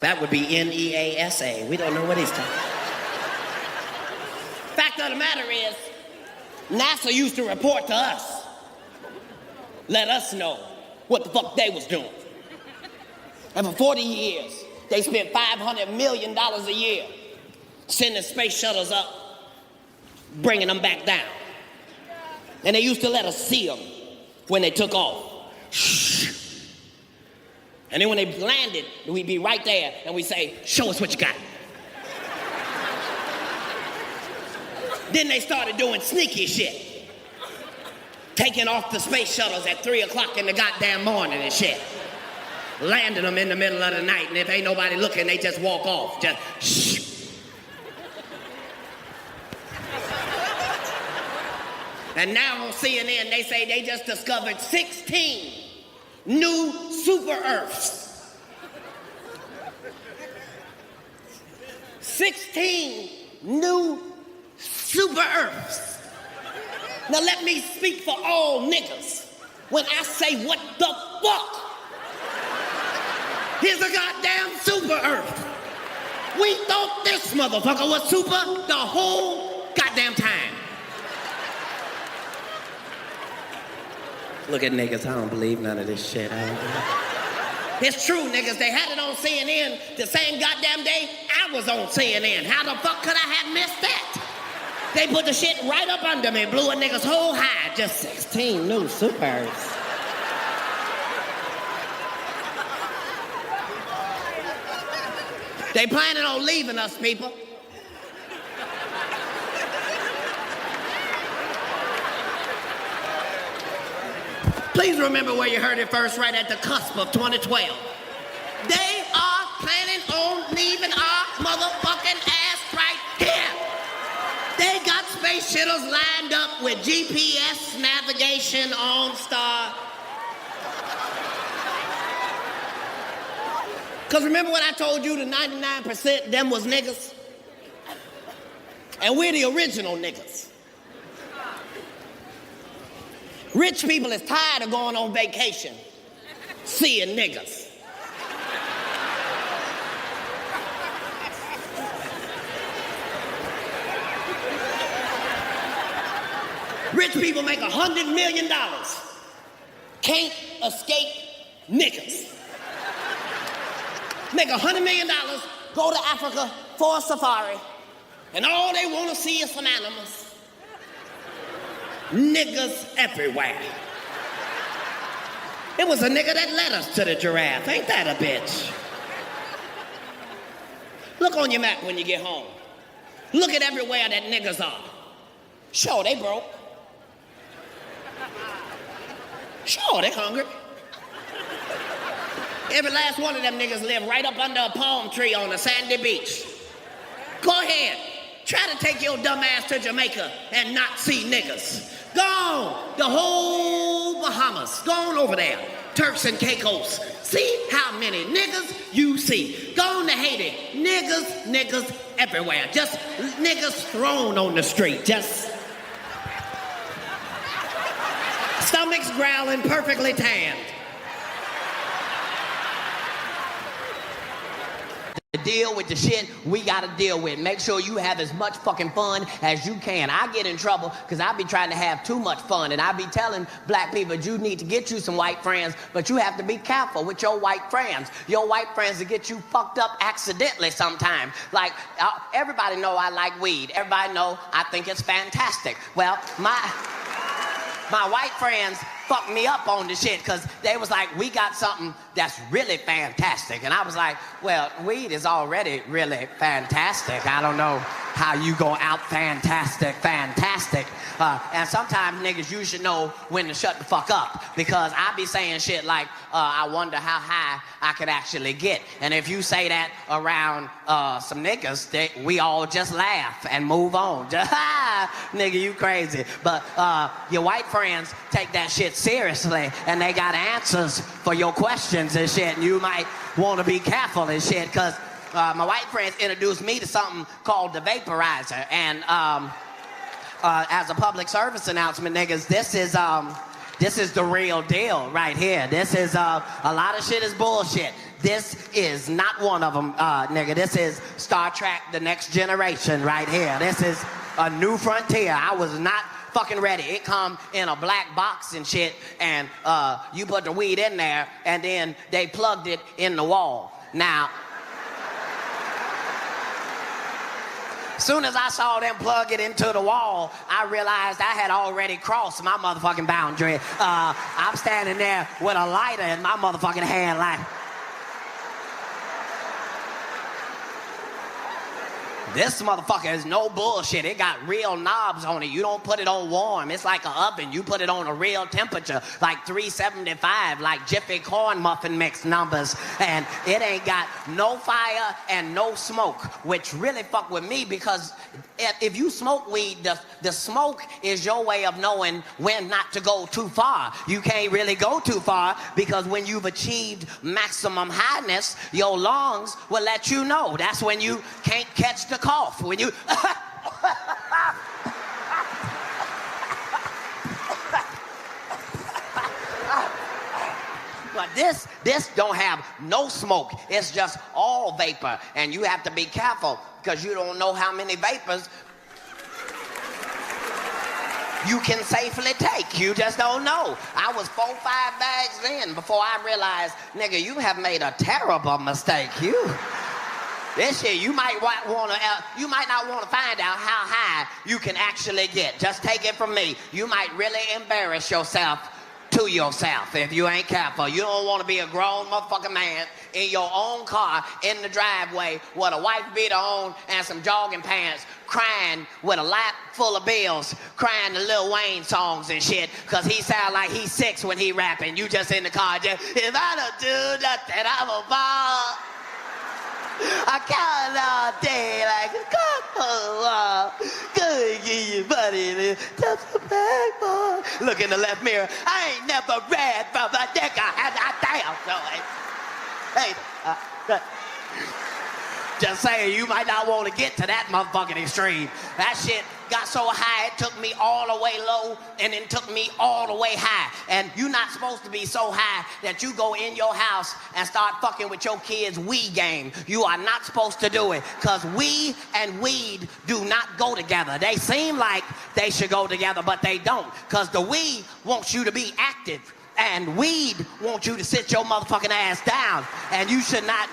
That would be N-E-A-S-A. We don't know what he's talking about. Fact of the matter is, NASA used to report to us, let us know what the fuck they was doing. And for 40 years, they spent $500 million a year sending space shuttles up, bringing them back down. And they used to let us see them when they took off. Shh. And then when they landed, we'd be right there and we'd say, show us what you got. Then they started doing sneaky shit. Taking off the space shuttles at 3 o'clock in the goddamn morning and shit. Landing them in the middle of the night, and if ain't nobody looking, they just walk off. Just shh. And now on CNN, they say they just discovered 16 new super Earths. 16 new super Earths. Now let me speak for all niggas when I say what the fuck. Here's a goddamn super Earth. We thought this motherfucker was super the whole goddamn time. Look at niggas, I don't believe none of this shit. It's true, niggas. They had it on CNN the same goddamn day I was on CNN. How the fuck could I have missed that? They put the shit right up under me, blew a nigga's whole high. Just 16 new supers. They planning on leaving us, people. Please remember where you heard it first, right at the cusp of 2012. They are planning on leaving our motherfucking ass right here. They got space shuttles lined up with GPS navigation on star. Because remember when I told you the 99% them was niggas? And we're the original niggas. Rich people is tired of going on vacation, seeing niggas. Rich people make $100 million. Can't escape niggas. Make $100 million, go to Africa for a safari, and all they want to see is some animals. Niggas everywhere. It was a nigga that led us to the giraffe. Ain't that a bitch? Look on your map when you get home. Look at everywhere that niggas are. Sure, they broke. Sure, they hungry. Every last one of them niggas live right up under a palm tree on a sandy beach. Go ahead. Try to take your dumb ass to Jamaica and not see niggas. Go on, the whole Bahamas. Go on over there. Turks and Caicos. See how many niggas you see. Go on to Haiti. Niggas everywhere. Just niggas thrown on the street. Just stomachs growling, perfectly tanned. Deal with the shit we gotta deal with. Make sure you have as much fucking fun as you can. I get in trouble because I be trying to have too much fun, and I be telling black people you need to get you some white friends, but you have to be careful with your white friends. Your white friends will get you fucked up accidentally sometimes. Like, everybody know I like weed. Everybody know I think it's fantastic. Well, my white friends fucked me up on the shit because they was like, we got something that's really fantastic. And I was like, well, weed is already really fantastic. I don't know how you go out fantastic. And sometimes niggas, you should know when to shut the fuck up, because I be saying shit like, I wonder how high I could actually get. And if you say that around some niggas, we all just laugh and move on. Just, nigga, you crazy. But your white friends take that shit seriously, and they got answers for your questions and shit, and you might want to be careful and shit, because my white friends introduced me to something called the Vaporizer, and as a public service announcement, niggas, this is This is the real deal right here. This is, a lot of shit is bullshit. This is not one of them, nigga. This is Star Trek The Next Generation right here. This is a new frontier. I was not fucking ready. It come in a black box and shit, and you put the weed in there, and then they plugged it in the wall. Now, soon as I saw them plug it into the wall, I realized I had already crossed my motherfucking boundary. I'm standing there with a lighter in my motherfucking hand like, this motherfucker is no bullshit. It got real knobs on it. You don't put it on warm. It's like an oven. You put it on a real temperature, like 375, like Jiffy corn muffin mix numbers. And it ain't got no fire and no smoke, which really fuck with me because if you smoke weed, the smoke is your way of knowing when not to go too far. You can't really go too far because when you've achieved maximum highness, your lungs will let you know. That's when you can't catch the cough. When you... But this don't have no smoke. It's just all vapor. And you have to be careful because you don't know how many vapors you can safely take. You just don't know. I was 4-5 bags in before I realized, nigga, you have made a terrible mistake. This shit, you might not want to find out how high you can actually get. Just take it from me. You might really embarrass yourself to yourself if you ain't careful. You don't want to be a grown motherfucking man in your own car in the driveway with a wife beater on and some jogging pants, crying with a lap full of bills, crying the Lil Wayne songs and shit, because he sound like he's 6 when he rapping. You just in the car, just, if I don't do nothing, I'm a ball. I count all day like a couple. Good, give you buddy, just a bag boy. Look in the left mirror. I ain't never read from a dick. Hey, just saying, you might not want to get to that motherfucking extreme. That shit got so high, it took me all the way low, and then took me all the way high. And you're not supposed to be so high that you go in your house and start fucking with your kids' Wii game. You are not supposed to do it, because Wii and weed do not go together. They seem like they should go together, but they don't, because the Wii wants you to be active, and weed wants you to sit your motherfucking ass down, and you should not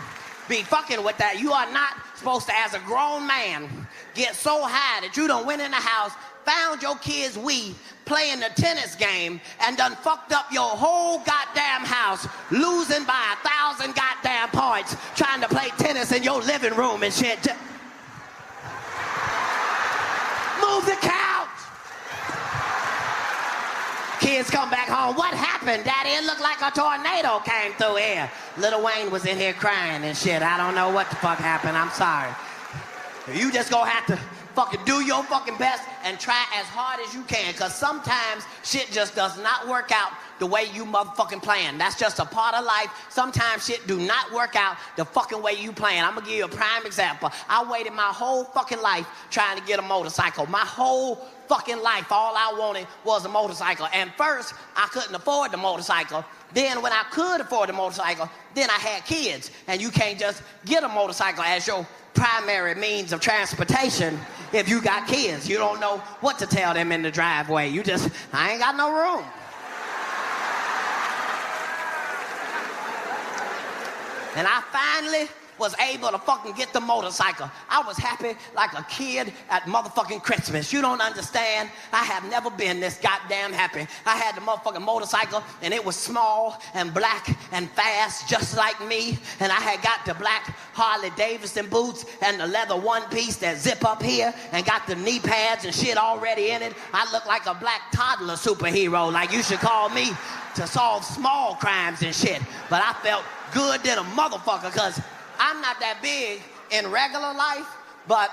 be fucking with that. You are not supposed to, as a grown man, get so high that you done went in the house, found your kids' Wii, playing the tennis game, and done fucked up your whole goddamn house, losing by 1,000 goddamn points, trying to play tennis in your living room and shit. Move the couch! Kids come back home. What happened, Daddy? It looked like a tornado came through here. Lil Wayne was in here crying and shit. I don't know what the fuck happened. I'm sorry. You just gonna have to fucking do your fucking best and try as hard as you can, because sometimes shit just does not work out the way you motherfucking plan. That's just a part of life. Sometimes shit do not work out the fucking way you plan. I'm gonna give you a prime example. I waited my whole fucking life trying to get a motorcycle. My whole fucking life, all I wanted was a motorcycle. And first, I couldn't afford the motorcycle. Then when I could afford the motorcycle, then I had kids. And you can't just get a motorcycle as your primary means of transportation if you got kids. You don't know what to tell them in the driveway. You just, I ain't got no room. And I finally was able to fucking get the motorcycle. I was happy like a kid at motherfucking Christmas. You don't understand. I have never been this goddamn happy. I had the motherfucking motorcycle, and it was small and black and fast, just like me. And I had got the black Harley Davidson boots and the leather one piece that zip up here, and got the knee pads and shit already in it. I look like a black toddler superhero, like you should call me to solve small crimes and shit. But I felt good than a motherfucker, because I'm not that big in regular life, but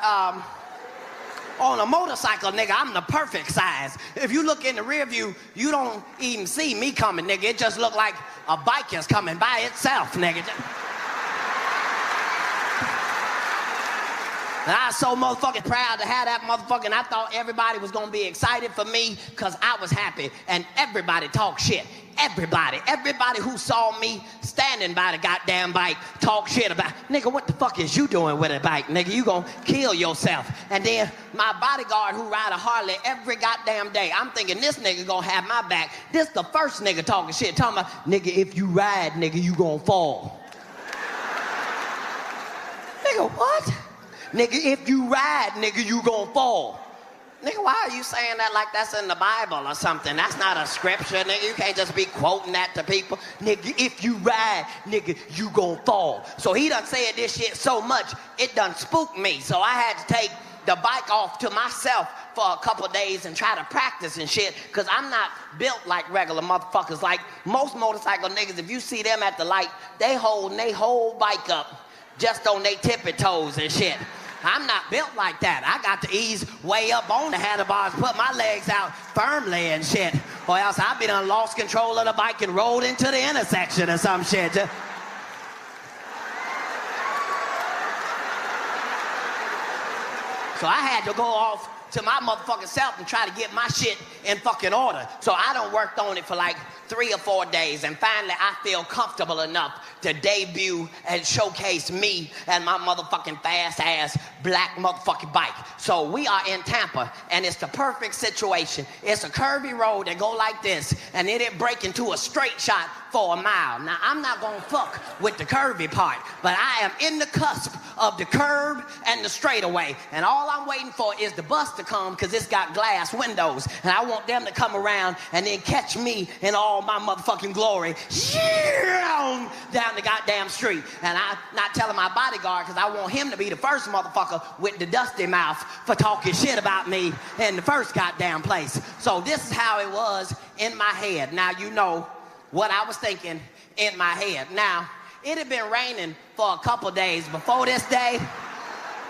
on a motorcycle, nigga, I'm the perfect size. If you look in the rear view, you don't even see me coming, nigga. It just look like a bike is coming by itself, nigga. And I was so motherfucking proud to have that motherfucker, and I thought everybody was gonna be excited for me because I was happy. And everybody talked shit. Everybody who saw me standing by the goddamn bike talk shit about, nigga, what the fuck is you doing with a bike, nigga? You gonna kill yourself. And then my bodyguard who ride a Harley every goddamn day, I'm thinking this nigga gonna have my back. This the first nigga talking shit, talking about, nigga, if you ride, nigga, you gonna fall. Nigga, what? Nigga, if you ride, nigga, you gonna fall. Nigga, why are you saying that like that's in the Bible or something? That's not a scripture, nigga. You can't just be quoting that to people. Nigga, if you ride, nigga, you gon' fall. So he done said this shit so much, it done spooked me. So I had to take the bike off to myself for a couple of days and try to practice and shit, because I'm not built like regular motherfuckers. Like most motorcycle niggas, if you see them at the light, they holding they whole bike up just on they tippy toes and shit. I'm not built like that. I got to ease way up on the handlebars, put my legs out firmly and shit, or else I'd be done lost control of the bike and rolled into the intersection or some shit. So I had to go off to my motherfucking self and try to get my shit in fucking order. So I done worked on it for like 3 or 4 days, and finally I feel comfortable enough to debut and showcase me and my motherfucking fast-ass black motherfucking bike. So we are in Tampa, and it's the perfect situation. It's a curvy road that go like this, and then it break into a straight shot for a mile. Now, I'm not gonna fuck with the curvy part, but I am in the cusp of the curb and the straightaway, and all I'm waiting for is the bus to come, because it's got glass windows, and I want them to come around and then catch me in all my motherfucking glory down the goddamn street. And I'm not telling my bodyguard, because I want him to be the first motherfucker with the dusty mouth for talking shit about me in the first goddamn place. So this is how it was in my head. Now you know what I was thinking in my head. Now, it had been raining for a couple days before this day.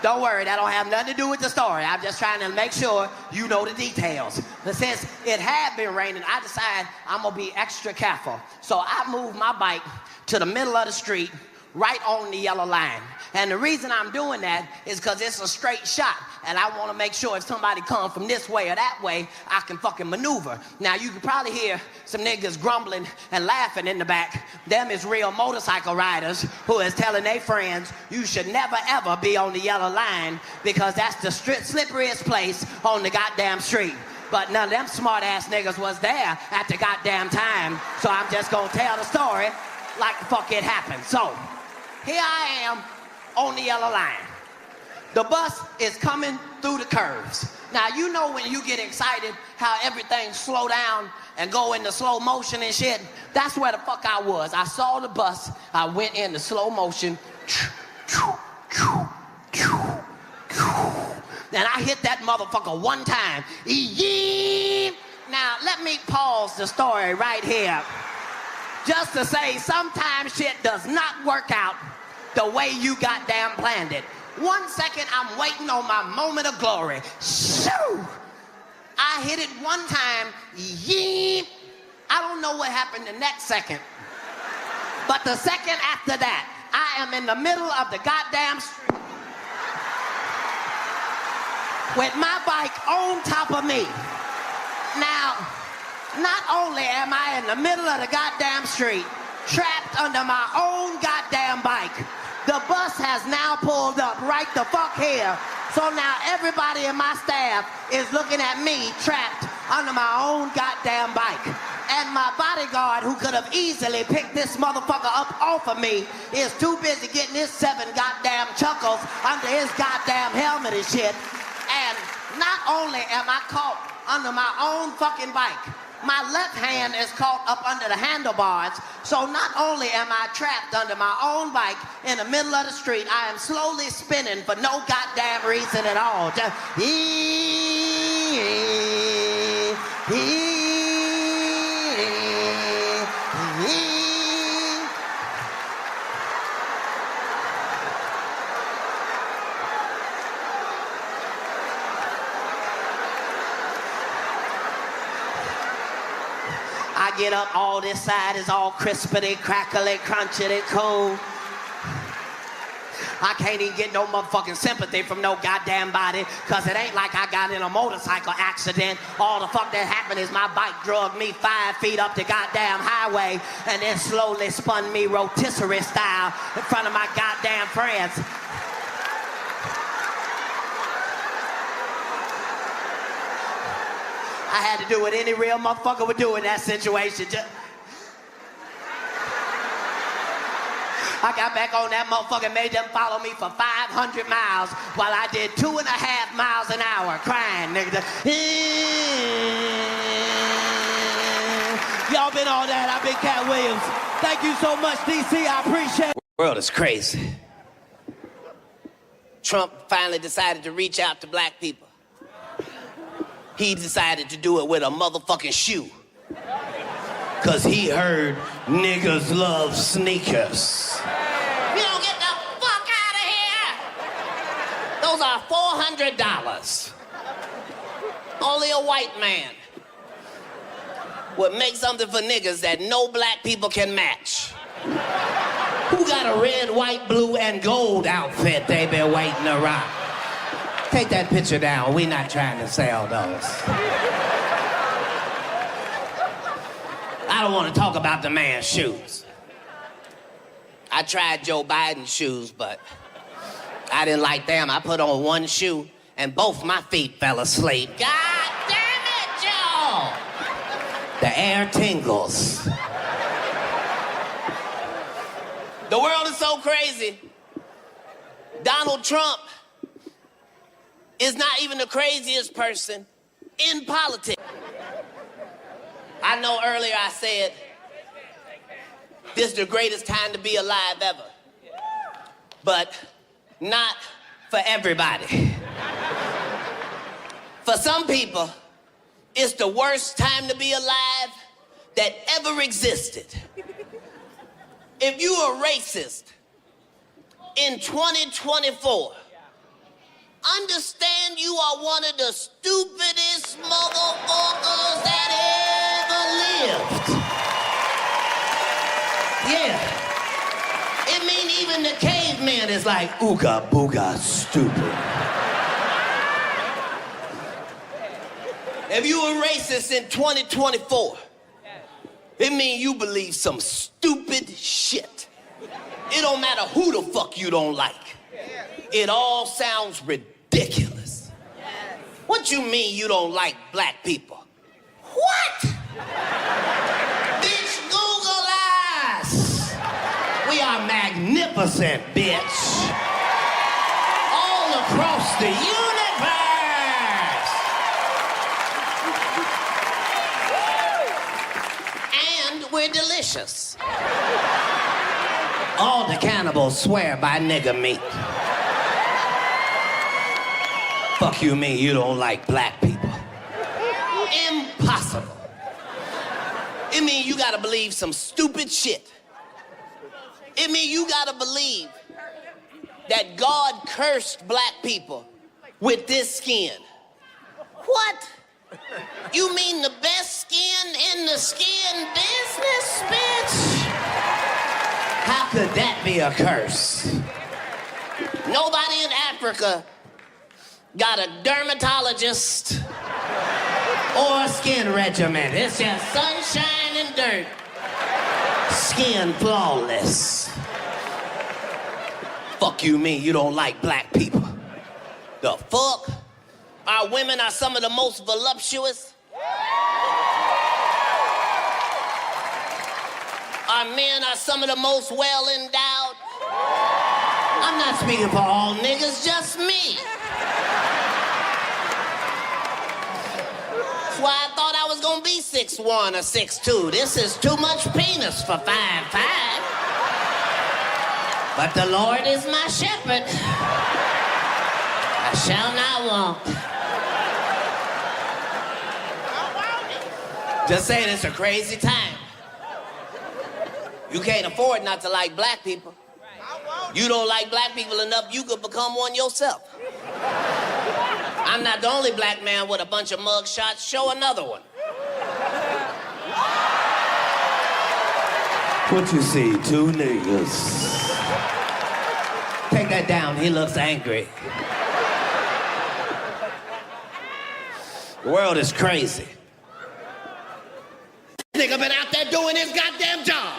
Don't worry, that don't have nothing to do with the story. I'm just trying to make sure you know the details. But since it had been raining, I decided I'm gonna be extra careful. So I moved my bike to the middle of the street, right on the yellow line. And the reason I'm doing that is because it's a straight shot, and I want to make sure if somebody comes from this way or that way, I can fucking maneuver. Now, you can probably hear some niggas grumbling and laughing in the back. Them is real motorcycle riders who is telling their friends, you should never ever be on the yellow line, because that's the slipperiest place on the goddamn street. But none of them smart-ass niggas was there at the goddamn time, so I'm just gonna tell the story like the fuck it happened. So, here I am on the yellow line. The bus is coming through the curves. Now, you know when you get excited how everything slow down and go into slow motion and shit? That's where the fuck I was. I saw the bus, I went into slow motion, and I hit that motherfucker one time. Now, let me pause the story right here, just to say sometimes shit does not work out the way you goddamn planned it. 1 second, I'm waiting on my moment of glory. Shoo! I hit it one time. Yeep! I don't know what happened the next second. But the second after that, I am in the middle of the goddamn street with my bike on top of me. Now, not only am I in the middle of the goddamn street, trapped under my own goddamn bike, the bus has now pulled up right the fuck here. So now everybody in my staff is looking at me trapped under my own goddamn bike. And my bodyguard, who could have easily picked this motherfucker up off of me, is too busy getting his 7 goddamn chuckles under his goddamn helmet and shit. And not only am I caught under my own fucking bike, my left hand is caught up under the handlebars, so not only am I trapped under my own bike in the middle of the street, I am slowly spinning for no goddamn reason at all. Just I get up, all this side is all crispity, crackly, crunchity, cold. I can't even get no motherfucking sympathy from no goddamn body, cause it ain't like I got in a motorcycle accident. All the fuck that happened is my bike drugged me 5 feet up the goddamn highway and then slowly spun me rotisserie style in front of my goddamn friends. I had to do what any real motherfucker would do in that situation. I got back on that motherfucker and made them follow me for 500 miles while I did 2.5 miles an hour crying, nigga. Y'all been on that. I've been Katt Williams. Thank you so much, DC. I appreciate it. The world is crazy. Trump finally decided to reach out to black people. He decided to do it with a motherfucking shoe. Cause he heard niggas love sneakers. You don't get the fuck out of here! Those are $400. Only a white man would make something for niggas that no black people can match. Who got a red, white, blue, and gold outfit they been waiting to rock? Take that picture down. We not trying to sell those. I don't want to talk about the man's shoes. I tried Joe Biden's shoes, but I didn't like them. I put on one shoe, and both my feet fell asleep. God damn it, Joe! The air tingles. The world is so crazy. Donald Trump is not even the craziest person in politics. I know earlier I said, this is the greatest time to be alive ever. But not for everybody. For some people, it's the worst time to be alive that ever existed. If you are racist in 2024, understand you are one of the stupidest motherfuckers that ever lived. Yeah. It mean even the caveman is like, ooga booga stupid. If you a racist in 2024, it mean you believe some stupid shit. It don't matter who the fuck you don't like. It all sounds ridiculous. What you mean you don't like black people? What? Bitch, Google us. We are magnificent, bitch. All across the universe. And we're delicious. All the cannibals swear by nigger meat. Fuck you mean you don't like black people? Impossible. It mean you gotta believe some stupid shit. It mean you gotta believe that God cursed black people with this skin. What? You mean the best skin in the skin business, bitch? How could that be a curse? Nobody in Africa got a dermatologist or a skin regimen. It's just sunshine and dirt. Skin flawless. Fuck you mean you don't like black people? The fuck? Our women are some of the most voluptuous. Our men are some of the most well-endowed. I'm not speaking for all niggas, just me. That's why I thought I was gonna be 6'1" or 6'2". This is too much penis for 5'5". But the Lord is my shepherd. I shall not want. Just saying, it's a crazy time. You can't afford not to like black people. You don't like black people enough, you could become one yourself. I'm not the only black man with a bunch of mug shots. Show another one. What you see, two niggas. take that down. He looks angry. The world is crazy. Nigga been out there doing his goddamn job.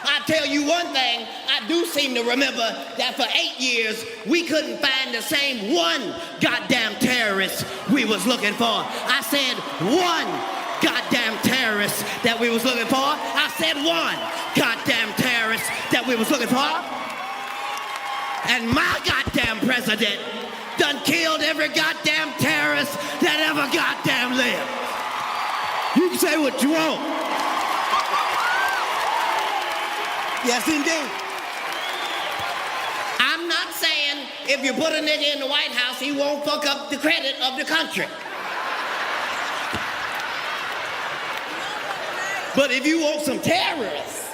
I tell you one thing, I do seem to remember that for 8 years, we couldn't find the same one goddamn terrorist we was looking for. I said one goddamn terrorist that we was looking for. I said one goddamn terrorist that we was looking for. And my goddamn president done killed every goddamn terrorist that ever goddamn lived. You can say what you want. Yes, indeed. I'm not saying if you put a nigga in the White House, he won't fuck up the credit of the country. But if you want some terrorists,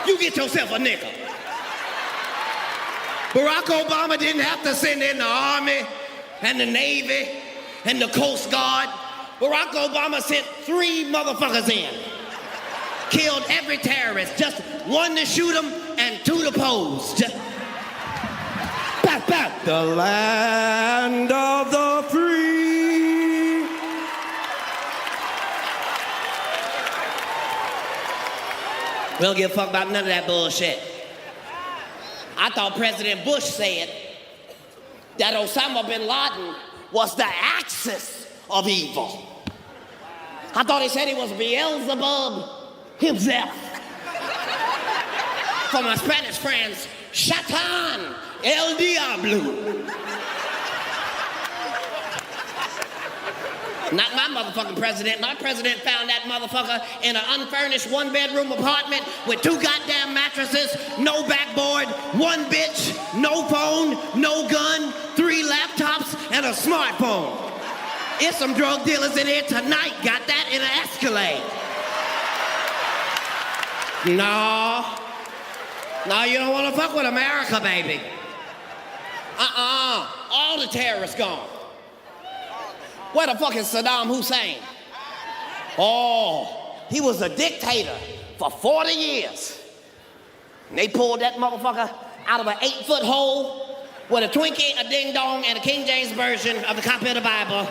you get yourself a nigga. Barack Obama didn't have to send in the Army and the Navy and the Coast Guard. Barack Obama sent 3 motherfuckers in. Killed every terrorist, just 1 to shoot him and 2 to pose. Just... Bap, bap. The land of the free. We don't give a fuck about none of that bullshit. I thought President Bush said that Osama bin Laden was the axis of evil. I thought he said he was Beelzebub himself. For my Spanish friends, Satan, El Diablo. Not my motherfucking president. My president found that motherfucker in an unfurnished 1-bedroom apartment with 2 goddamn mattresses, no backboard, 1 bitch, no phone, no gun, 3 laptops, and a smartphone. It's some drug dealers in here tonight got that in an Escalade. No, you don't want to fuck with America, baby. All the terrorists gone. Where the fuck is Saddam Hussein? Oh, he was a dictator for 40 years. And they pulled that motherfucker out of an 8-foot hole with a Twinkie, a Ding Dong, and a King James version of the copy of the Bible.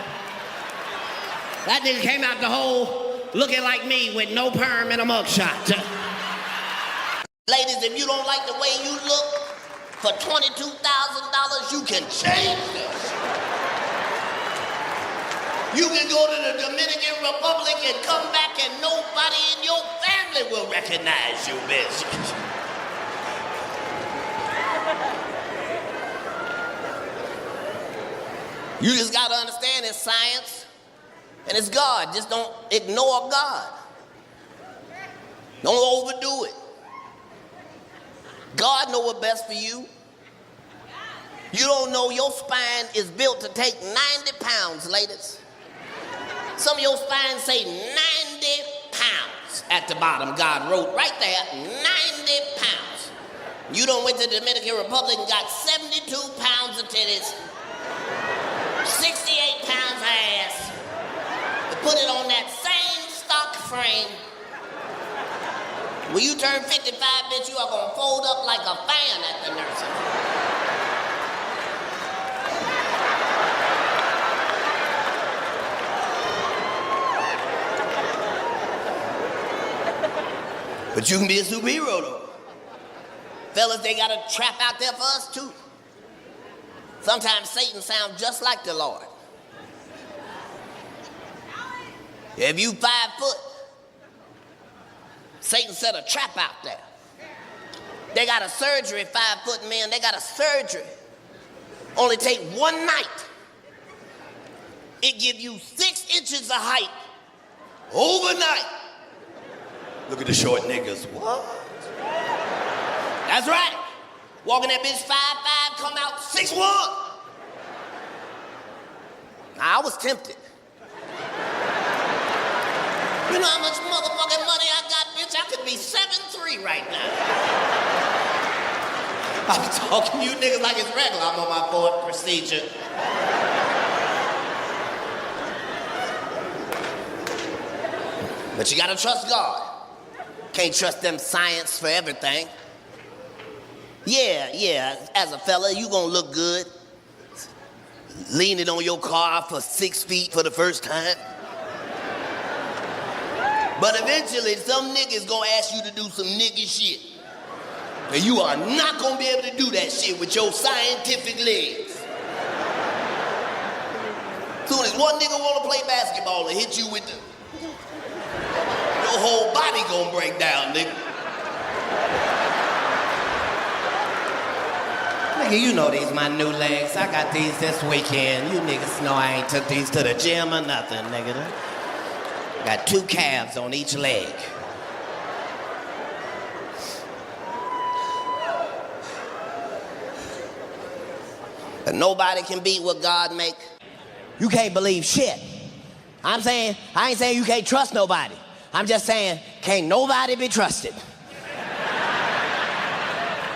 That nigga came out the hole looking like me with no perm and a mugshot. Ladies, if you don't like the way you look, for $22,000, you can change this. You can go to the Dominican Republic and come back and nobody in your family will recognize you, bitch. You just gotta understand it's science and it's God. Just don't ignore God. Don't overdo it. God know what's best for you. You don't know your spine is built to take 90 pounds, ladies. Some of your spines say 90 pounds at the bottom. God wrote right there, 90 pounds. You done went to the Dominican Republic and got 72 pounds of titties, 68 pounds of ass. You put it on that same stock frame. When you turn 55, bitch, you are gonna fold up like a fan at the nursing home. But you can be a superhero, though. Fellas, they got a trap out there for us, too. Sometimes Satan sounds just like the Lord. If you 5 foot, Satan set a trap out there. They got a surgery, 5-foot men, they got a surgery. Only take 1 night. It give you 6 inches of height overnight. Look at the short niggas. What? That's right. Walking that bitch 5'5", come out 6'1". I was tempted. You know how much motherfucking money I got, bitch? I could be 7'3" right now. I'm talking to you niggas like it's regular. I'm on my 4th procedure. But you gotta trust God. Can't trust them science for everything. Yeah, as a fella, you gonna look good. Leaning on your car for 6 feet for the first time. But eventually, some nigga's gonna ask you to do some nigga shit. And you are not gonna be able to do that shit with your scientific legs. Soon as one nigga wanna play basketball and hit you with the... Your whole body gonna break down, nigga. Nigga, you know these my new legs. I got these this weekend. You niggas know I ain't took these to the gym or nothing, nigga. Got 2 calves on each leg. But nobody can beat what God make. You can't believe shit. I ain't saying you can't trust nobody. I'm just saying, can't nobody be trusted.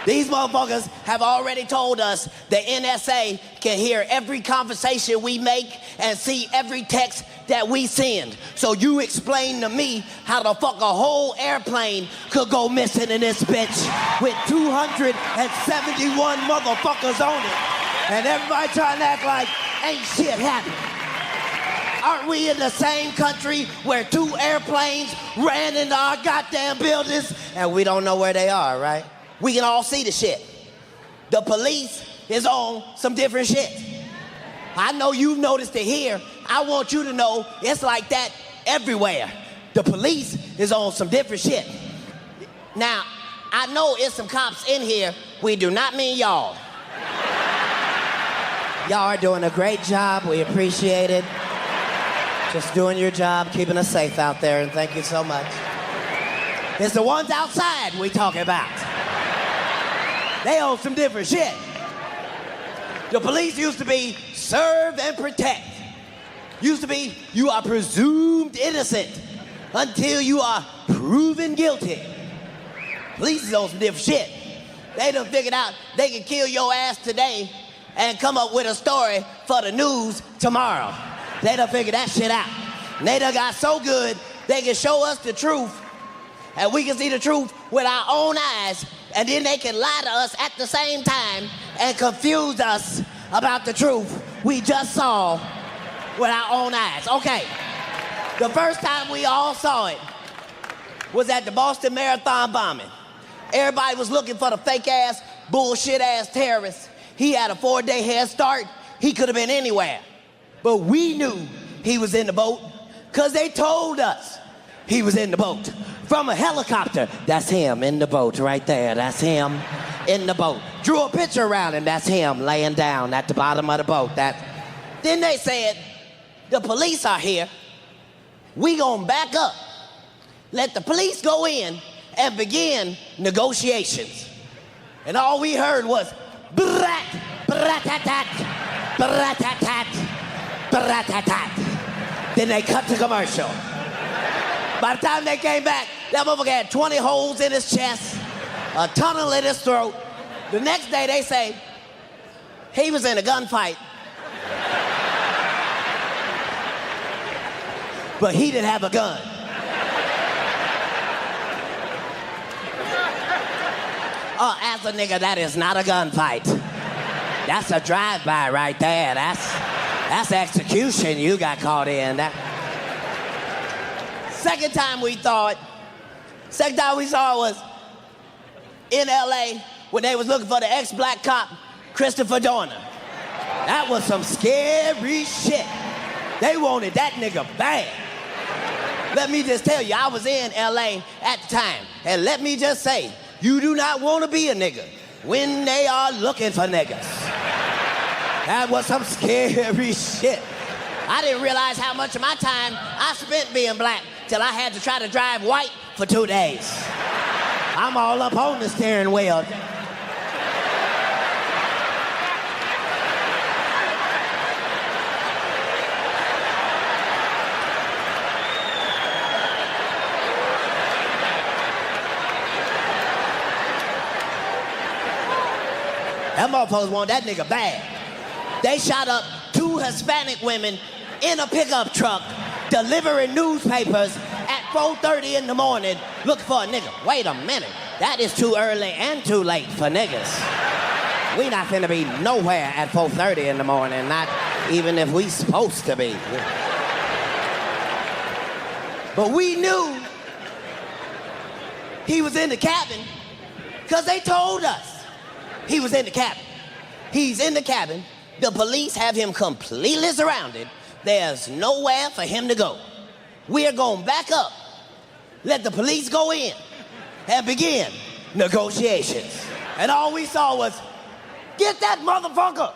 These motherfuckers have already told us the NSA can hear every conversation we make and see every text that we send. So you explain to me how the fuck a whole airplane could go missing in this bitch with 271 motherfuckers on it. And everybody trying to act like ain't shit happening. Aren't we in the same country where 2 airplanes ran into our goddamn buildings and we don't know where they are, right? We can all see the shit. The police is on some different shit. I know you've noticed it here. I want you to know it's like that everywhere. The police is on some different shit. Now, I know it's some cops in here. We do not mean y'all. Y'all are doing a great job. We appreciate it. Just doing your job, keeping us safe out there, and thank you so much. It's the ones outside we talking about. They own some different shit. The police used to be serve and protect. Used to be you are presumed innocent until you are proven guilty. Police is on some different shit. They done figured out they can kill your ass today and come up with a story for the news tomorrow. They done figured that shit out. And they done got so good, they can show us the truth, and we can see the truth with our own eyes, and then they can lie to us at the same time and confuse us about the truth we just saw with our own eyes. Okay, the first time we all saw it was at the Boston Marathon bombing. Everybody was looking for the fake-ass, bullshit-ass terrorist. He had a 4-day head start. He could have been anywhere. But we knew he was in the boat because they told us he was in the boat. From a helicopter, that's him in the boat right there. That's him in the boat. Drew a picture around him, that's him laying down at the bottom of the boat. Then they said, the police are here. We gonna back up. Let the police go in and begin negotiations. And all we heard was, brat, brat-tat-tat, brat-tat-tat, brat-tat-tat. Then they cut to commercial. By the time they came back, that motherfucker had 20 holes in his chest, a tunnel in his throat. The next day they say, he was in a gunfight. But he didn't have a gun. As a nigga, that is not a gunfight. That's a drive-by right there. That's execution you got caught in. Second time we saw it was in LA when they was looking for the ex-black cop, Christopher Dorner. That was some scary shit. They wanted that nigga bad. Let me just tell you, I was in LA at the time, and let me just say, you do not want to be a nigga when they are looking for niggas. That was some scary shit. I didn't realize how much of my time I spent being black till I had to try to drive white for 2 days. I'm all up on the steering wheel. Them motherfuckers want that nigga bad. They shot up 2 Hispanic women in a pickup truck delivering newspapers at 4:30 in the morning looking for a nigga. Wait a minute. That is too early and too late for niggas. We not finna be nowhere at 4:30 in the morning, not even if we supposed to be. But we knew he was in the cabin because they told us he was in the cabin. He's in the cabin. The police have him completely surrounded. There's nowhere for him to go. We're going back up, let the police go in, and begin negotiations. And all we saw was, get that motherfucker!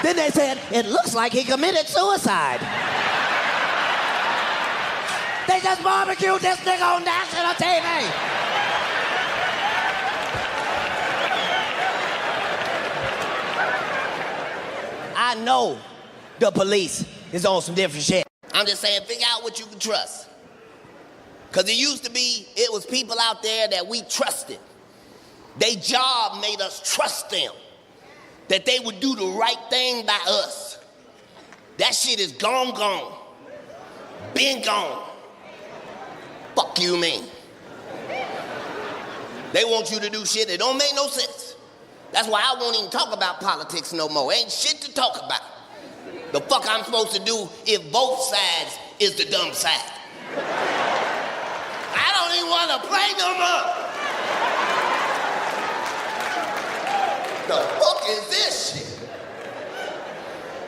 Then they said, it looks like he committed suicide. They just barbecued this nigga on national TV. I know the police is on some different shit. I'm just saying, figure out what you can trust. Because it used to be, it was people out there that we trusted. Their job made us trust them. That they would do the right thing by us. That shit is gone. Been gone. Fuck you mean. They want you to do shit that don't make no sense. That's why I won't even talk about politics no more. Ain't shit to talk about. The fuck I'm supposed to do if both sides is the dumb side? I don't even want to play no more. The fuck is this shit?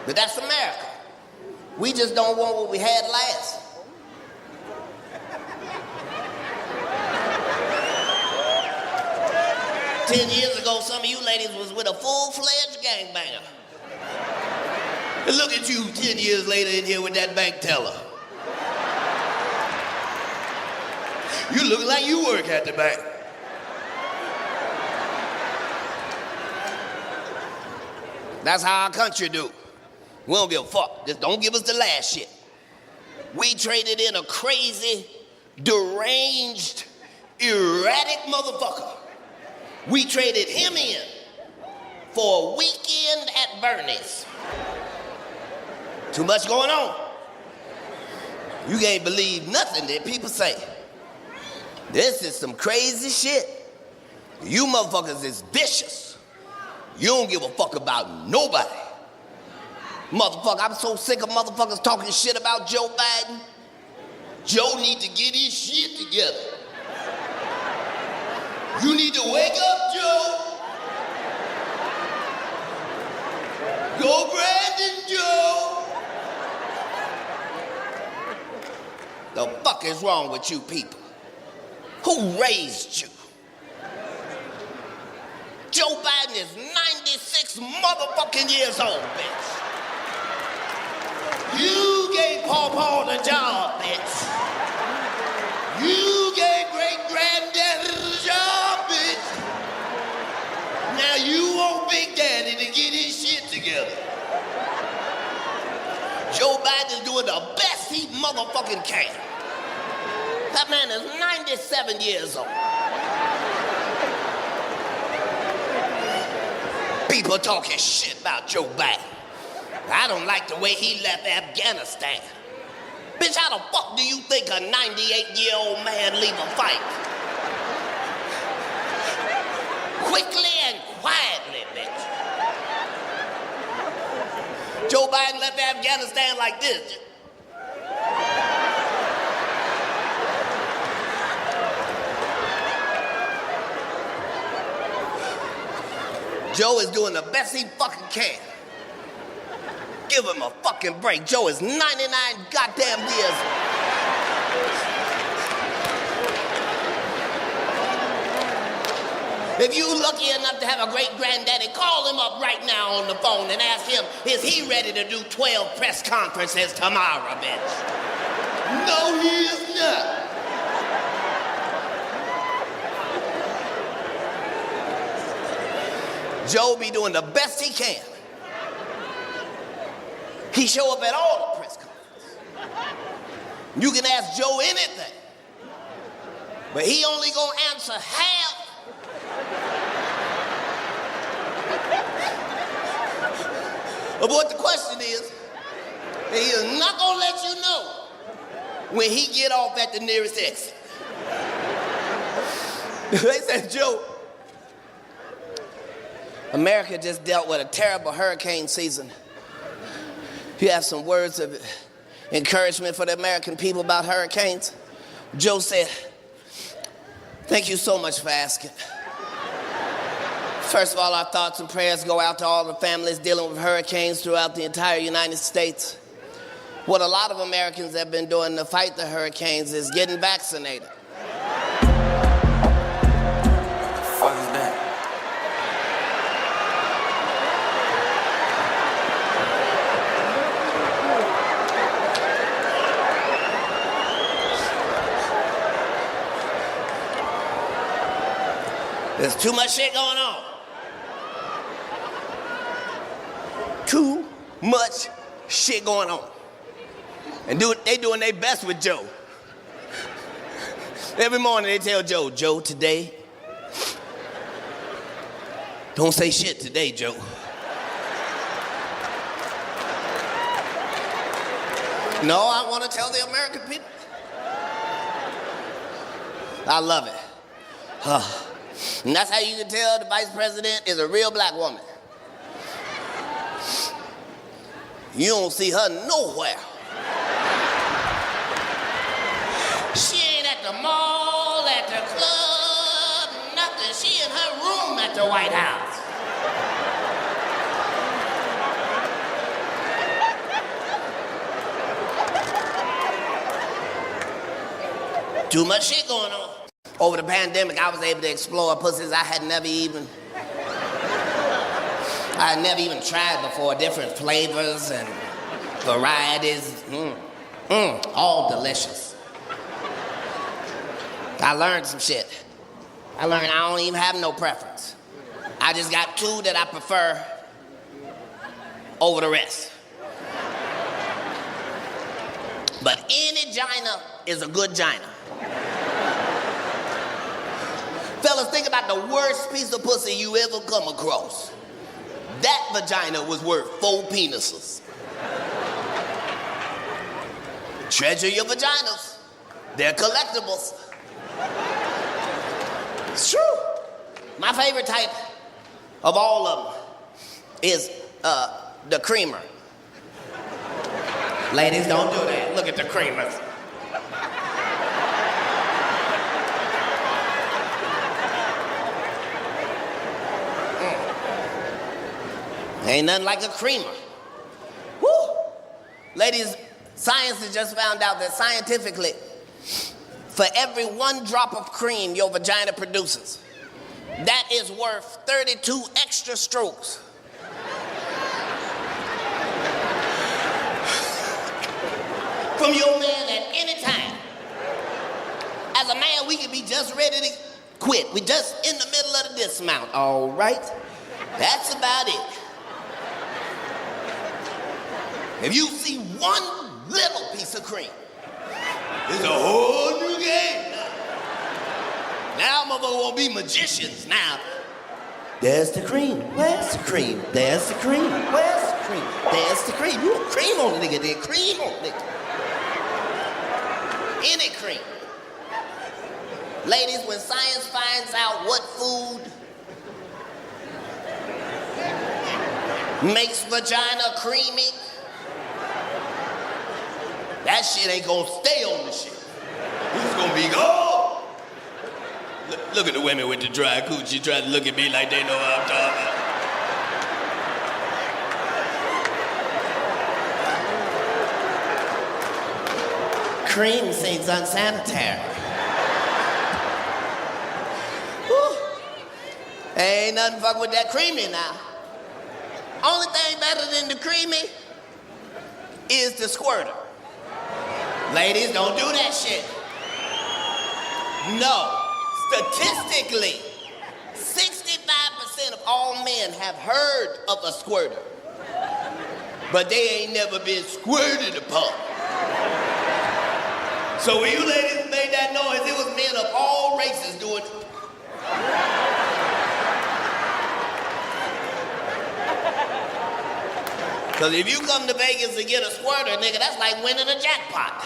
But that's America. We just don't want what we had last. Ten years ago, some of you ladies was with a full-fledged gangbanger. And look at you 10 years later in here with that bank teller. You look like you work at the bank. That's how our country do. We don't give a fuck. Just don't give us the last shit. We traded in a crazy, deranged, erratic motherfucker. We traded him in for a weekend at Bernie's. Too much going on. You can't believe nothing that people say. This is some crazy shit. You motherfuckers is vicious. You don't give a fuck about nobody. Motherfucker, I'm so sick of motherfuckers talking shit about Joe Biden. Joe need to get his shit together. You need to wake up, Joe. Go Brandon, Joe. The fuck is wrong with you people? Who raised you? Joe Biden is 96 motherfucking years old, bitch. You gave Paw the job, bitch. You gave great-granddaddy the job, bitch. Now you want Big Daddy to get his shit together. Joe Biden is doing the best he motherfucking can. That man is 97 years old. People talking shit about Joe Biden. I don't like the way he left Afghanistan. Bitch, how the fuck do you think a 98-year-old man leave a fight? Quickly and quietly, bitch. Joe Biden left Afghanistan like this. Joe is doing the best he fucking can. Give him a fucking break. Joe is 99 goddamn years. If you lucky enough to have a great granddaddy, call him up right now on the phone and ask him, is he ready to do 12 press conferences tomorrow, bitch? No, he is not. Joe be doing the best he can. He show up at all the press conferences. You can ask Joe anything, but he only gonna answer half. Of what the question is. And he is not gonna let you know when he get off at the nearest exit. They said, Joe, America just dealt with a terrible hurricane season. You have some words of encouragement for the American people about hurricanes? Joe said, thank you so much for asking. First of all, our thoughts and prayers go out to all the families dealing with hurricanes throughout the entire United States. What a lot of Americans have been doing to fight the hurricanes is getting vaccinated. What the fuck is that? There's too much shit going on. Too much shit going on. And they doing their best with Joe. Every morning they tell Joe, Joe, today, don't say shit today, Joe. No, I want to tell the American people. I love it. And that's how you can tell the vice president is a real black woman. You don't see her nowhere. She ain't at the mall, at the club, nothing. She in her room at the White House. Too much shit going on. Over the pandemic, I was able to explore pussies I had never even tried before. Different flavors and varieties. All delicious. I learned some shit. I learned I don't even have no preference. I just got two that I prefer over the rest. But any gina is a good gina. Fellas, think about the worst piece of pussy you ever come across. That vagina was worth 4 penises. Treasure your vaginas. They're collectibles. It's true. My favorite type of all of them is the creamer. Ladies, don't do that. Look at the creamers. Ain't nothing like a creamer. Woo! Ladies, science has just found out that scientifically, for every 1 drop of cream your vagina produces, that is worth 32 extra strokes. From your man at any time. As a man, we can be just ready to quit. We just in the middle of the dismount, all right? That's about it. If you see 1 little piece of cream, it's a whole new game now. Now motherfuckers won't be magicians now. There's the cream. Where's the cream? There's the cream. Where's the cream? There's the cream. You want cream on the nigga, then cream on the nigga. Any cream. Ladies, when science finds out what food makes vagina creamy, that shit ain't gonna stay on the shit. It's gonna be gone. Look at the women with the dry coochie trying to look at me like they know what I'm talking about. Cream seems unsanitary. Whew. Ain't nothing fucking with that creamy now. Only thing better than the creamy is the squirter. Ladies, don't do that shit. No. Statistically, 65% of all men have heard of a squirter, but they ain't never been squirted upon. So when you ladies made that noise, it was men of all races doing it. Because if you come to Vegas to get a squirter, nigga, that's like winning a jackpot.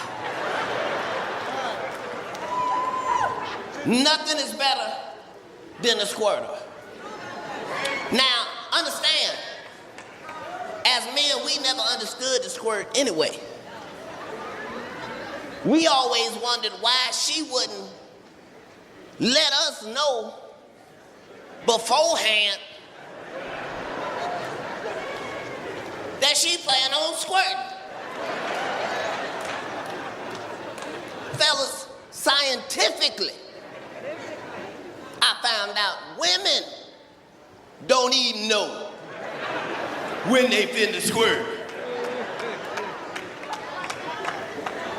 Nothing is better than a squirter. Now, understand, as men, we never understood the squirt anyway. We always wondered why she wouldn't let us know beforehand that she planned on squirting. Fellas, scientifically, I found out women don't even know when they finna squirt.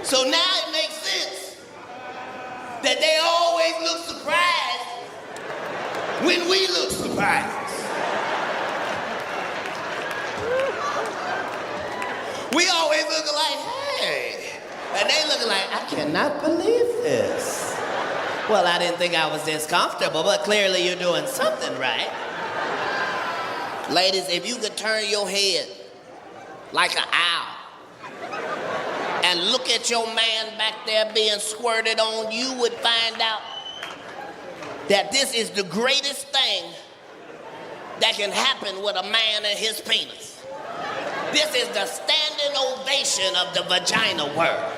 So now it makes sense that they always look surprised when we look surprised. We always looking like, hey, and they looking like, I cannot believe this. Well, I didn't think I was this comfortable, but clearly you're doing something right. Ladies, if you could turn your head like an owl and look at your man back there being squirted on, you would find out that this is the greatest thing that can happen with a man and his penis. This is the standing ovation of the vagina world.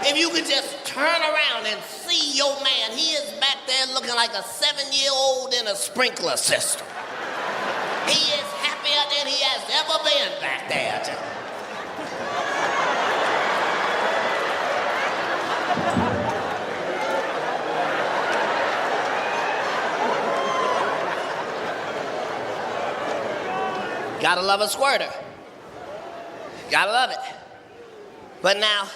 If you could just turn around and see your man, he is back there looking like a 7-year-old in a sprinkler system. He is happier than he has ever been back there. Gotta love a squirter. Gotta love it. But now,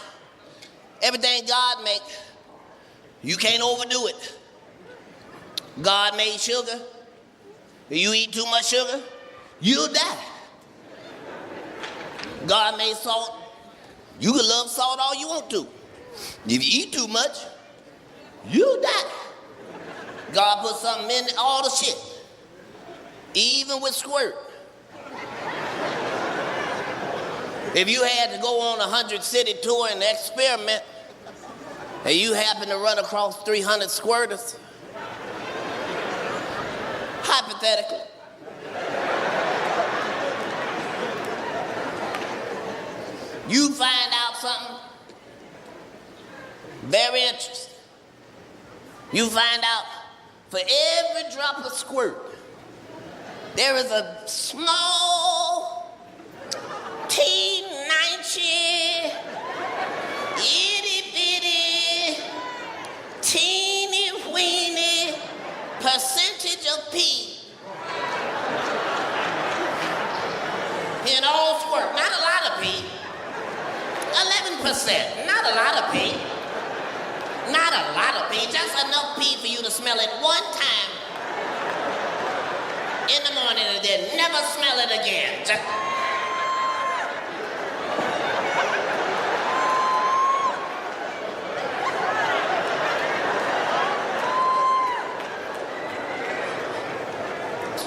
everything God make, you can't overdo it. God made sugar. If you eat too much sugar, you'll die. God made salt. You can love salt all you want to. If you eat too much, you'll die. God put something in all the shit, even with squirt. If you had to go on a 100-city tour and experiment, and you happen to run across 300 squirters, hypothetically, you find out something very interesting. You find out for every drop of squirt, there is a small, teeny, itty-bitty, teeny-weeny percentage of pee in all squirt. Not a lot of pee. 11%. Not a lot of pee. Not a lot of pee. Just enough pee for you to smell it one time in the morning and then never smell it again.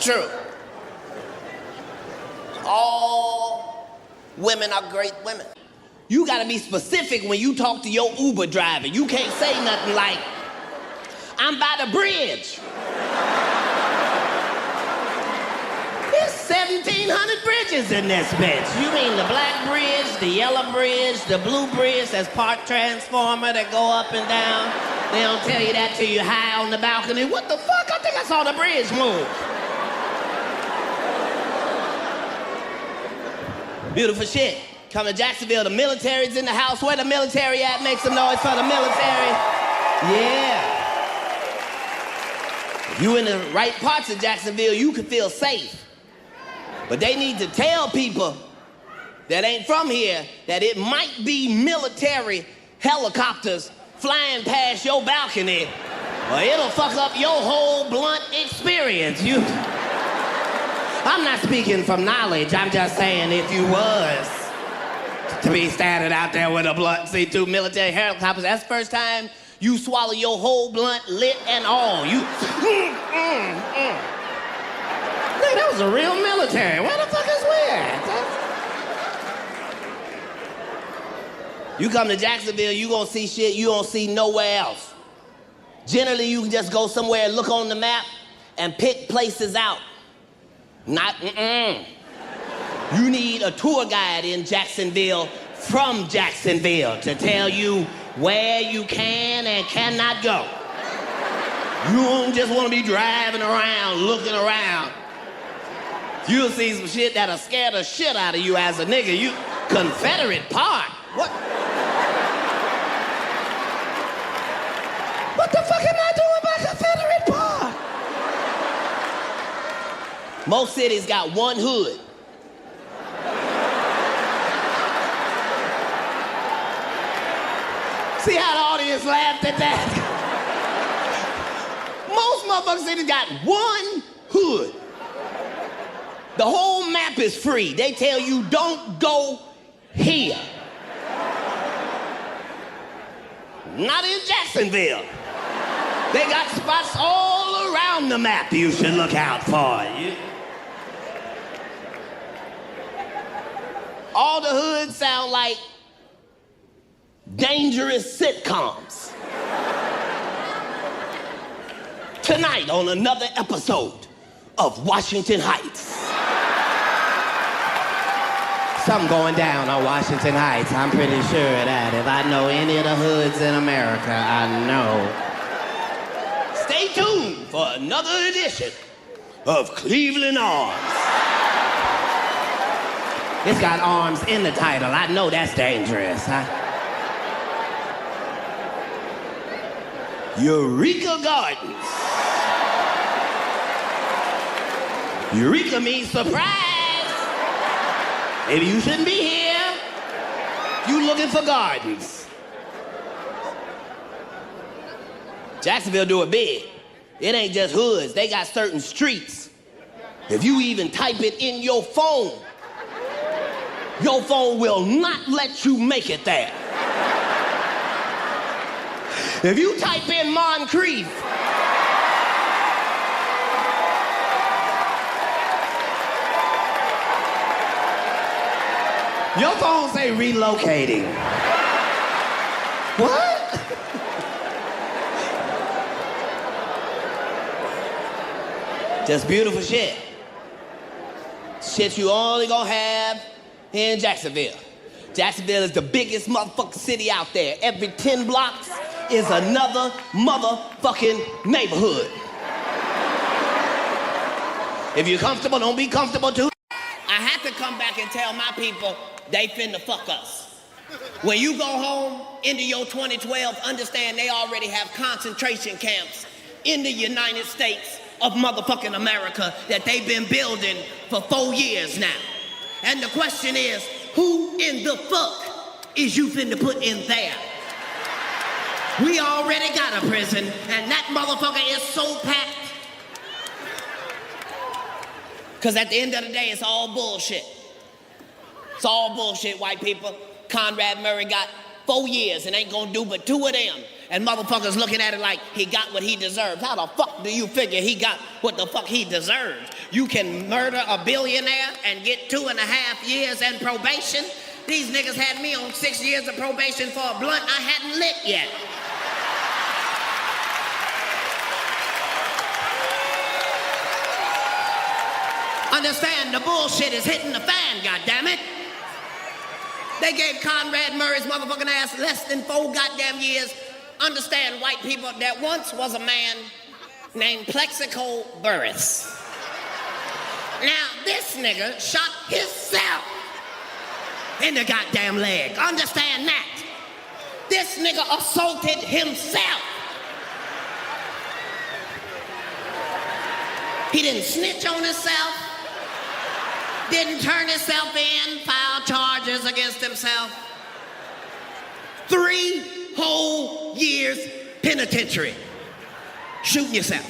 True. All women are great women. You gotta be specific when you talk to your Uber driver. You can't say nothing like, I'm by the bridge. There's 1,700 bridges in this bitch. You mean the black bridge, the yellow bridge, the blue bridge that's part transformer that go up and down? They don't tell you that till you're high on the balcony. What the fuck? I think I saw the bridge move. Beautiful shit. Come to Jacksonville, the military's in the house. Where the military at? Make some noise for the military. Yeah. If you in the right parts of Jacksonville, you can feel safe. But they need to tell people that ain't from here that it might be military helicopters flying past your balcony, or it'll fuck up your whole blunt experience. I'm not speaking from knowledge. I'm just saying if you was to be standing out there with a blunt, see two military helicopters, that's the first time you swallow your whole blunt lit and all. You, Hey, that was a real military. Where the fuck is we at? You come to Jacksonville, you gonna see shit you don't see nowhere else. Generally, you can just go somewhere, look on the map, and pick places out. You need a tour guide in Jacksonville from Jacksonville to tell you where you can and cannot go. You don't just want to be driving around, looking around. You'll see some shit that'll scare the shit out of you as a nigga. You Confederate Park. What? What the fuck am I doing by Confederate Park? Most cities got one hood. See how the audience laughed at that? Most motherfucking cities got one hood. The whole map is free. They tell you don't go here. Not in Jacksonville. They got spots all around the map you should look out for. All the hoods sound like dangerous sitcoms. Tonight on another episode of Washington Heights. Something going down on Washington Heights. I'm pretty sure that if I know any of the hoods in America, I know. Stay tuned for another edition of Cleveland Arms. It's got arms in the title. I know that's dangerous, huh? Eureka Gardens. Eureka means surprise. Maybe you shouldn't be here. You looking for gardens. Jacksonville do it big. It ain't just hoods. They got certain streets. If you even type it in your phone will not let you make it there. If you type in Moncrief, your phone say relocating. What? Just beautiful shit. Shit you only gonna have in Jacksonville. Jacksonville is the biggest motherfucking city out there. Every 10 blocks is another motherfucking neighborhood. If you're comfortable, don't be comfortable too. I have to come back and tell my people they finna fuck us. When you go home into your 2012, understand they already have concentration camps in the United States of motherfucking America that they've been building for 4 years now. And the question is, who in the fuck is you finna put in there? We already got a prison, and that motherfucker is so packed. Because at the end of the day, it's all bullshit. It's all bullshit, white people. Conrad Murray got 4 years and ain't gonna do but 2 of them. And motherfuckers looking at it like he got what he deserved. How the fuck do you figure he got what the fuck he deserved? You can murder a billionaire and get 2.5 years in probation? These niggas had me on 6 years of probation for a blunt I hadn't lit yet. Understand, the bullshit is hitting the fan, goddammit. They gave Conrad Murray's motherfucking ass less than 4 goddamn years. Understand, white people, there once was a man named Plexico Burris. Now, this nigga shot himself in the goddamn leg. Understand that. This nigga assaulted himself. He didn't snitch on himself. Didn't turn himself in, filed charges against himself. 3 whole years penitentiary. Shooting yourself.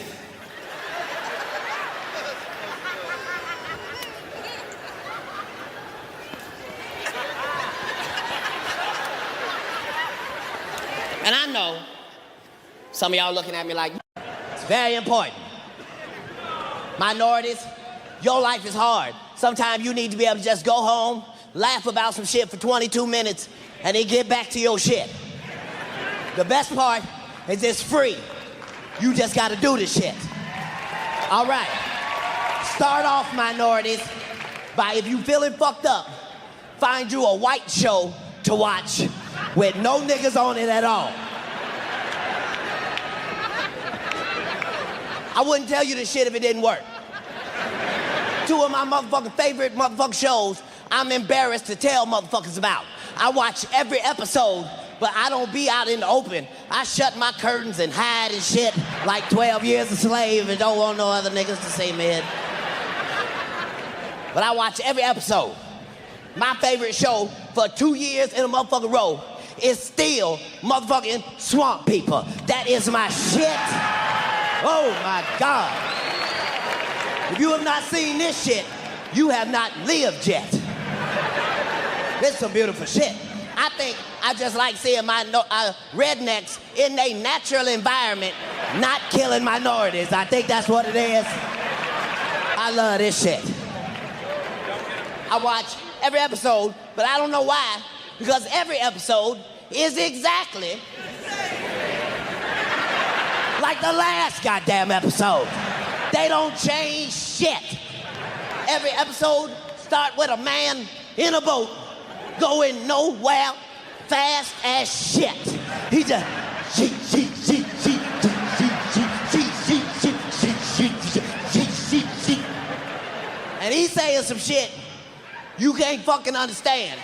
And I know some of y'all looking at me like, it's very important. Minorities, Your life is hard. Sometimes you need to be able to just go home, laugh about some shit for 22 minutes, and then get back to your shit. The best part is it's free. You just gotta do the shit. All right. Start off, minorities, by if you feeling fucked up, find you a white show to watch with no niggas on it at all. I wouldn't tell you this shit if it didn't work. Two of my motherfucking favorite motherfucking shows I'm embarrassed to tell motherfuckers about. I watch every episode, but I don't be out in the open. I shut my curtains and hide and shit like 12 years a slave and don't want no other niggas to see me. But I watch every episode. My favorite show for 2 years in a motherfucking row is still motherfucking Swamp People. That is my shit. Oh my God. If you have not seen this shit, you have not lived yet. This is some beautiful shit. I think I just like seeing my rednecks in their natural environment, not killing minorities. I think that's what it is. I love this shit. I watch every episode, but I don't know why, because every episode is exactly like the last goddamn episode. They don't change shit. Every episode start with a man in a boat going nowhere fast as shit. He just and he's saying some shit you can't fucking understand.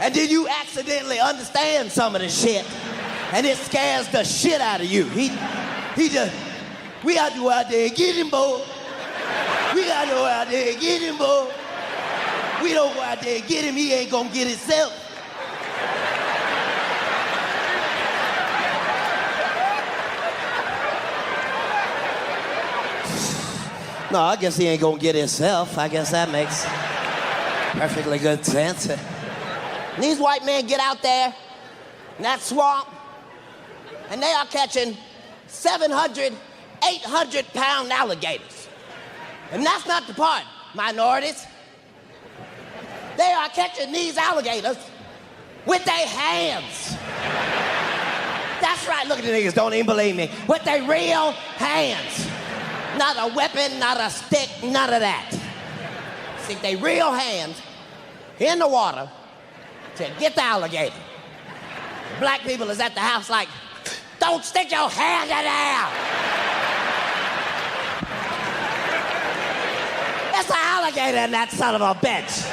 And then you accidentally understand some of the shit, and it scares the shit out of you. He just, we got to go out there and get him, boy. We got to go out there and get him, boy. We don't go out there and get him, he ain't gonna get himself. No, I guess he ain't gonna get himself. I guess that makes perfectly good sense. And these white men get out there in that swamp, and they are catching 700, 800-pound alligators. And that's not the part, minorities. They are catching these alligators with their hands. That's right, look at the niggas, don't even believe me. With their real hands. Not a weapon, not a stick, none of that. Stick their real hands in the water to get the alligator. Black people is at the house like, don't stick your hand in there. There's an alligator in that son of a bitch.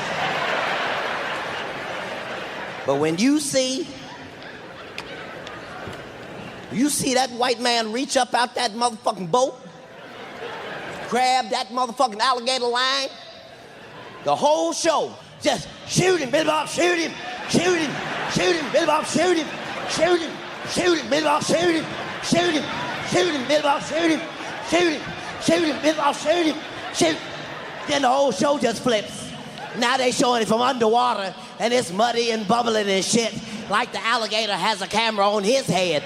But when you see that white man reach up out that motherfucking boat, grab that motherfucking alligator line, the whole show, just shoot him, Billy Bob, shoot him, shoot him, shoot him, Billy Bob, shoot him, shoot him, shoot him, Billy Bob, shoot him, shoot him, shoot him, Billy Bob, shoot him, shoot him, shoot him, Billy Bob, shoot him, shoot. Then the whole show just flips. Now they showing it from underwater, and it's muddy and bubbling and shit, like the alligator has a camera on his head.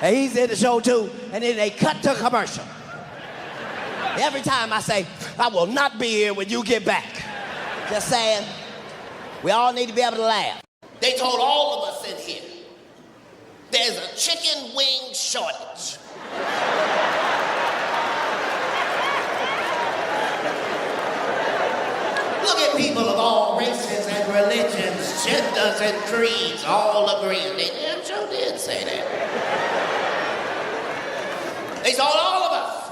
And he's in the show too, and then they cut to commercial. Every time I say, I will not be here when you get back. Just saying, we all need to be able to laugh. They told all of us in here, there's a chicken wing shortage. Look at people of all races and religions, genders and creeds, all agreeing. They damn sure did say that. They told all of us,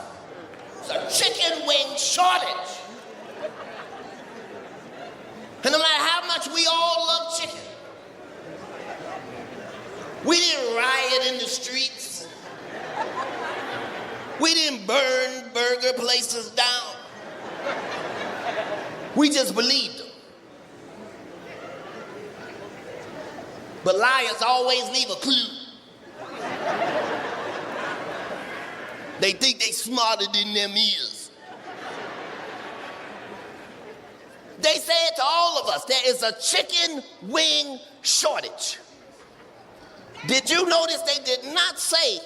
it's a chicken wing shortage. And no matter how much we all love chicken, we didn't riot in the streets. We didn't burn burger places down. We just believed them. But liars always leave a clue. They think they smarter than them is. They said to all of us, there is a chicken wing shortage. Did you notice they did not say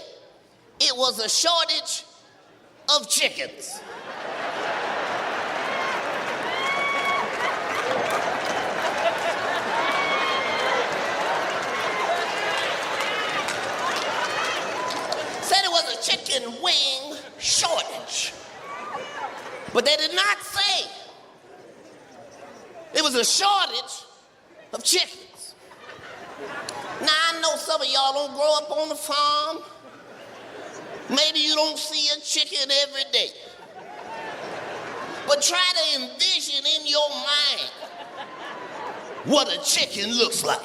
it was a shortage of chickens. Said it was a chicken wing shortage. But they did not say it was a shortage of chickens. Now, I know some of y'all don't grow up on the farm. Maybe you don't see a chicken every day. But try to envision in your mind what a chicken looks like.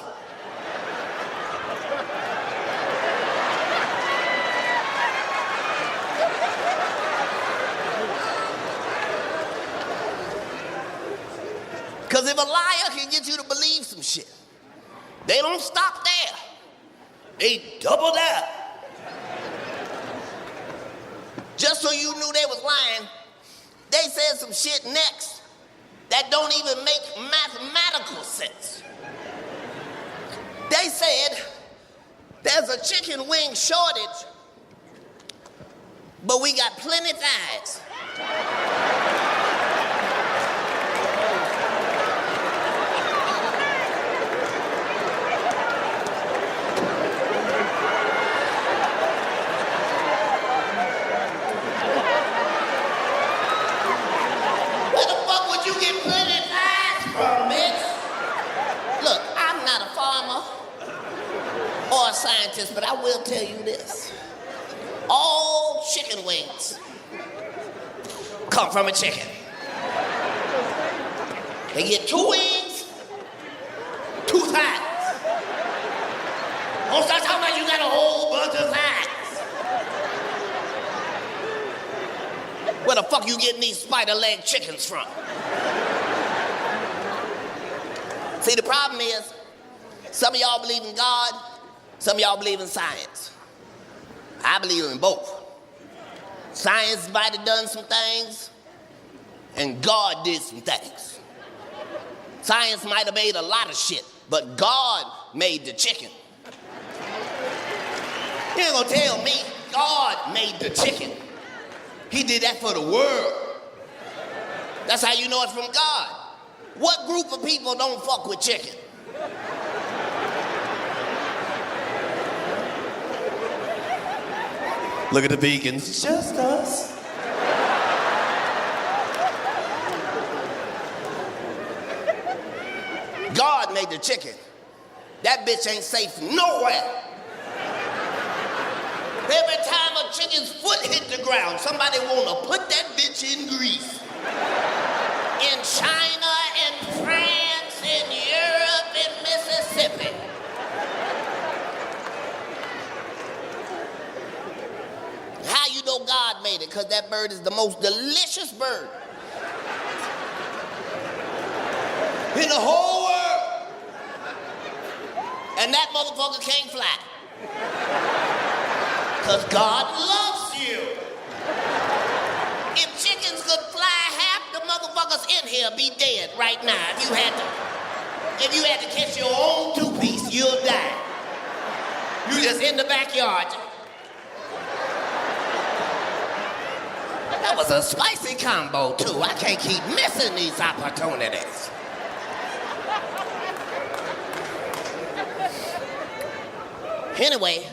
Because if a liar can get you to believe some shit, they don't stop there. They double down. Just so you knew they was lying, they said some shit next that don't even make mathematical sense. They said there's a chicken wing shortage, but we got plenty thighs. Scientist, but I will tell you this. All chicken wings come from a chicken. They get 2 wings, 2 thighs. Don't start talking about you got a whole bunch of thighs. Where the fuck you getting these spider leg chickens from? See, the problem is, some of y'all believe in God, some of y'all believe in science. I believe in both. Science might have done some things, and God did some things. Science might have made a lot of shit, but God made the chicken. You ain't gonna tell me God made the chicken. He did that for the world. That's how you know it's from God. What group of people don't fuck with chicken? Look at the vegans. It's just us. God made the chicken. That bitch ain't safe nowhere. Every time a chicken's foot hit the ground, somebody wanna put that bitch in grease. In China, in France, in Europe, in Mississippi. How you know God made it? Because that bird is the most delicious bird in the whole world. And that motherfucker can't fly. Because God loves you. If chickens could fly, half the motherfuckers in here be dead right now. If you had to catch your own 2-piece, you'll die. You just in the backyard. That was a spicy combo, too. I can't keep missing these opportunities. Anyway,